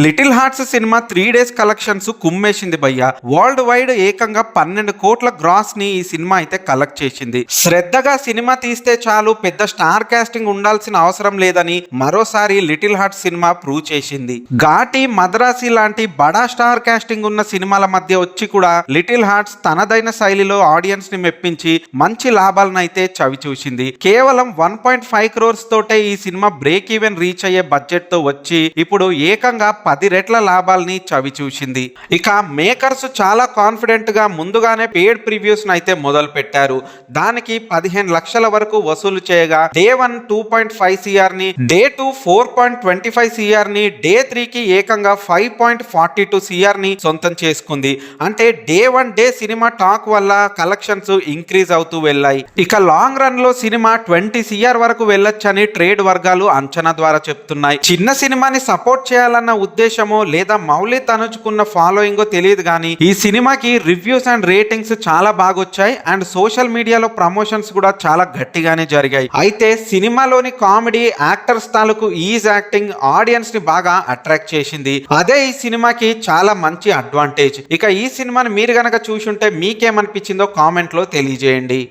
Little Hearts cinema 3 days collections కుమ్మేసింది భయ్య. World wide ఏకంగా 12 కోట్ల గ్రాస్ ని ఈ సినిమా అయితే కలెక్ట్ చేసింది. శ్రద్ధగా సినిమా తీస్తే చాలు, పెద్ద స్టార్ కాస్టింగ్ ఉండాల్సిన అవసరం లేదని మరోసారి లిటిల్ హార్ట్స్ సినిమా ప్రూవ్ చేసింది. ఘాటి, మద్రాసి లాంటి బడా స్టార్ కాస్టింగ్ ఉన్న సినిమాల మధ్య వచ్చి కూడా లిటిల్ హార్ట్స్ తనదైన శైలిలో ఆడియన్స్ ని మెప్పించి మంచి లాభాలను అయితే చవి చూసింది. కేవలం 1.5 crores తోటే ఈ సినిమా బ్రేక్ ఈవెన్ రీచ్ అయ్యే బడ్జెట్ తో వచ్చి ఇప్పుడు ఏకంగా 10 రెట్ల లాభాలని చవి చూసింది. ఇక మేకర్స్ చాలా కాన్ఫిడెంట్ గా ముందుగానే పేడ్ ప్రివ్యూస్ అయితే మొదలు పెట్టారు. దానికి 15 లక్షల వరకు వసూలు చేయగా డే 1 2.5 CR ని, డే 2 4.25 CR ని, డే 3 కి ఏకంగా 5.42 CR ని సొంతం చేసుకుంది. అంటే డే 1 డే సినిమా టాక్ వల్ల కలెక్షన్స్ ఇంక్రీజ్ అవుతూ వెళ్ళాయి. ఇక లాంగ్ రన్ లో సినిమా 20 CR వరకు వెళ్ళొచ్చని ట్రేడ్ వర్గాలు అంచనా ద్వారా చెప్తున్నాయి. చిన్న సినిమాని సపోర్ట్ చేయాలన్న ఉద్దేశమో లేదా మౌలి తనుచుకున్న ఫాలోయింగో తెలియదు కానీ ఈ సినిమాకి రివ్యూస్ అండ్ రేటింగ్స్ చాలా బాగొచ్చాయి. అండ్ సోషల్ మీడియాలో ప్రమోషన్స్ కూడా చాలా గట్టిగానే జరిగాయి. అయితే సినిమాలోని కామెడీ, యాక్టర్స్ తాలూకు ఈజ్ యాక్టింగ్ ఆడియన్స్ ని బాగా అట్రాక్ట్ చేసింది. అదే ఈ సినిమాకి చాలా మంచి అడ్వాంటేజ్. ఇక ఈ సినిమాని మీరు గనక చూసుంటే మీకేమనిపించిందో కామెంట్ లో తెలియజేయండి.